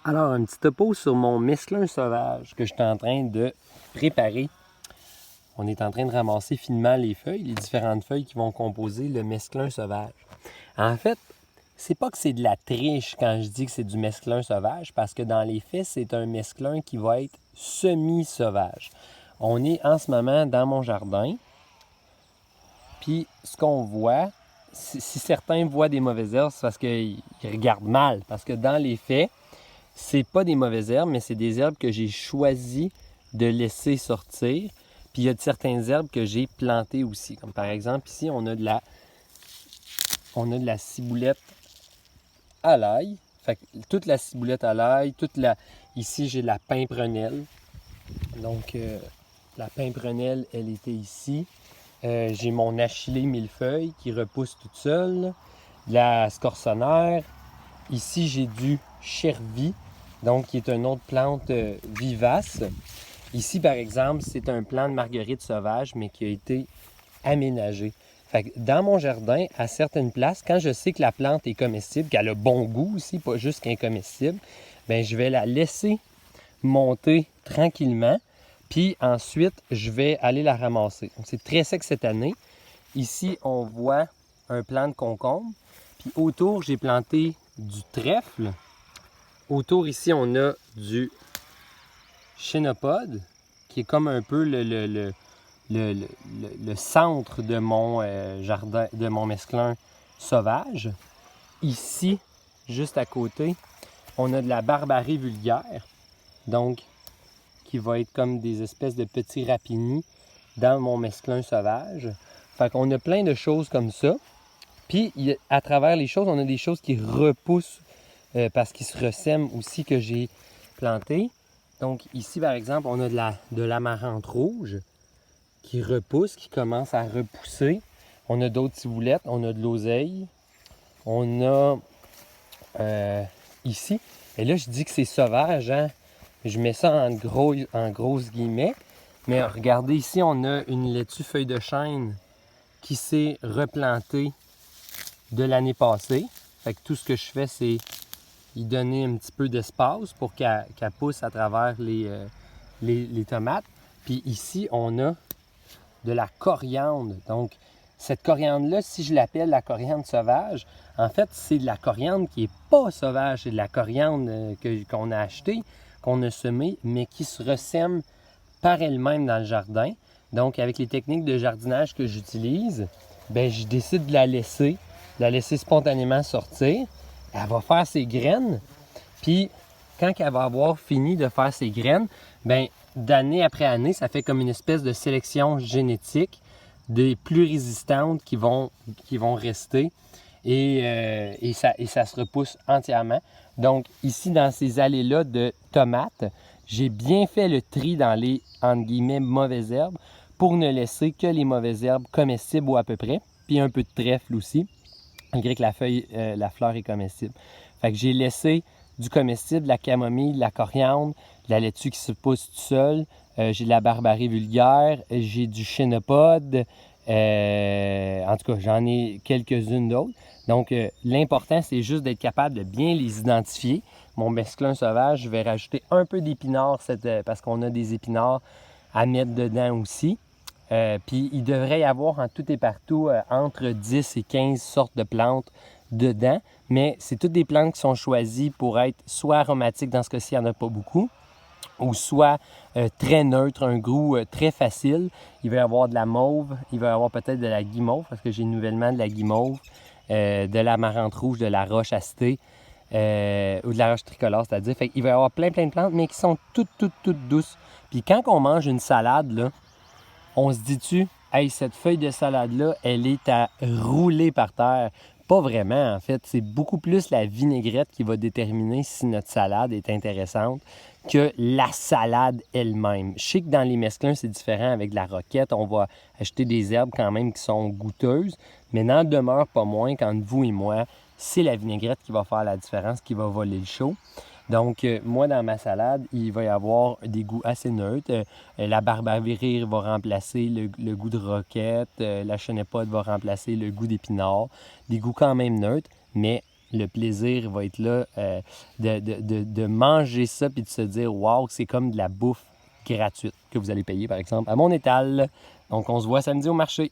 Alors, un petit topo sur mon mesclun sauvage que je suis en train de préparer. On est en train de ramasser finement les feuilles, les différentes feuilles qui vont composer le mesclun sauvage. En fait, c'est pas que c'est de la triche quand je dis que c'est du mesclun sauvage, parce que dans les faits, c'est un mesclun qui va être semi-sauvage. On est en ce moment dans mon jardin, puis ce qu'on voit, si certains voient des mauvaises herbes, c'est parce qu'ils regardent mal, parce que dans les faits, c'est pas des mauvaises herbes, mais c'est des herbes que j'ai choisi de laisser sortir. Puis il y a de certaines herbes que j'ai plantées aussi. Comme par exemple, ici, on a de la ciboulette à l'ail. Fait que toute la ciboulette à l'ail, ici, j'ai de la pimprenelle. Donc, la pimprenelle, elle était ici. J'ai mon achillée millefeuille qui repousse toute seule. La scorsonnaire. Ici, j'ai du chervie, donc qui est une autre plante vivace. Ici, par exemple, c'est un plant de marguerite sauvage, mais qui a été aménagé. Fait que dans mon jardin, à certaines places, quand je sais que la plante est comestible, qu'elle a bon goût aussi, pas juste qu'incomestible, bien, je vais la laisser monter tranquillement, puis ensuite, je vais aller la ramasser. Donc, c'est très sec cette année. Ici, on voit un plant de concombre, puis autour, j'ai planté du trèfle. Autour, ici, on a du chénopode, qui est comme un peu le centre de mon jardin, de mon mesclun sauvage. Ici, juste à côté, on a de la barbarie vulgaire, donc qui va être comme des espèces de petits rapinis dans mon mesclun sauvage. Fait qu'on a plein de choses comme ça. Puis, à travers les choses, on a des choses qui repoussent parce qu'ils se ressèment aussi que j'ai planté. Donc, ici, par exemple, on a de l'amarante rouge qui repousse, qui commence à repousser. On a d'autres ciboulettes, on a de l'oseille. On a ici, et là, je dis que c'est sauvage, hein? Je mets ça en grosses guillemets. Mais regardez ici, on a une laitue feuille de chêne qui s'est replantée de l'année passée. Fait que tout ce que je fais, c'est y donner un petit peu d'espace pour qu'elle pousse à travers les tomates. Puis ici, on a de la coriandre. Donc, cette coriandre-là, si je l'appelle la coriandre sauvage, en fait, c'est de la coriandre qui n'est pas sauvage. C'est de la coriandre qu'on a achetée, qu'on a semée, mais qui se ressème par elle-même dans le jardin. Donc, avec les techniques de jardinage que j'utilise, ben, je décide de la laisser spontanément sortir. Elle va faire ses graines. Puis, quand elle va avoir fini de faire ses graines, bien, d'année après année, ça fait comme une espèce de sélection génétique des plus résistantes qui vont rester et ça se repousse entièrement. Donc, ici, dans ces allées-là de tomates, j'ai bien fait le tri dans les, entre guillemets, mauvaises herbes pour ne laisser que les mauvaises herbes comestibles ou à peu près, puis un peu de trèfle aussi, malgré que la fleur est comestible. Fait que j'ai laissé du comestible, de la camomille, de la coriandre, de la laitue qui se pousse tout seul. J'ai de la barbarie vulgaire, j'ai du chénopode. En tout cas, j'en ai quelques-unes d'autres. Donc, l'important, c'est juste d'être capable de bien les identifier. Mon mesclun sauvage, je vais rajouter un peu d'épinards parce qu'on a des épinards à mettre dedans aussi. Puis il devrait y avoir en tout et partout entre 10 et 15 sortes de plantes dedans, mais c'est toutes des plantes qui sont choisies pour être soit aromatiques, dans ce cas-ci, il n'y en a pas beaucoup, ou soit très neutre, un goût très facile. Il va y avoir de la mauve, il va y avoir peut-être de la guimauve, parce que j'ai nouvellement de la guimauve, de l'amarante rouge, de la roche acetée, ou de la roche tricolore, c'est-à-dire. Fait qu'il va y avoir plein de plantes, mais qui sont toutes douces. Puis quand on mange une salade, là, on se dit-tu, hey, cette feuille de salade-là, elle est à rouler par terre. Pas vraiment, en fait. C'est beaucoup plus la vinaigrette qui va déterminer si notre salade est intéressante que la salade elle-même. Je sais que dans les mesclins, c'est différent avec de la roquette. On va acheter des herbes quand même qui sont goûteuses, mais n'en demeure pas moins qu'entre vous et moi, c'est la vinaigrette qui va faire la différence, qui va voler le show. Donc, moi, dans ma salade, il va y avoir des goûts assez neutres. La barbarie va remplacer le goût de roquette. La chenépode va remplacer le goût d'épinard. Des goûts quand même neutres, mais le plaisir va être là de manger ça puis de se dire « Wow, c'est comme de la bouffe gratuite que vous allez payer, par exemple, à mon étal. » Donc, on se voit samedi au marché.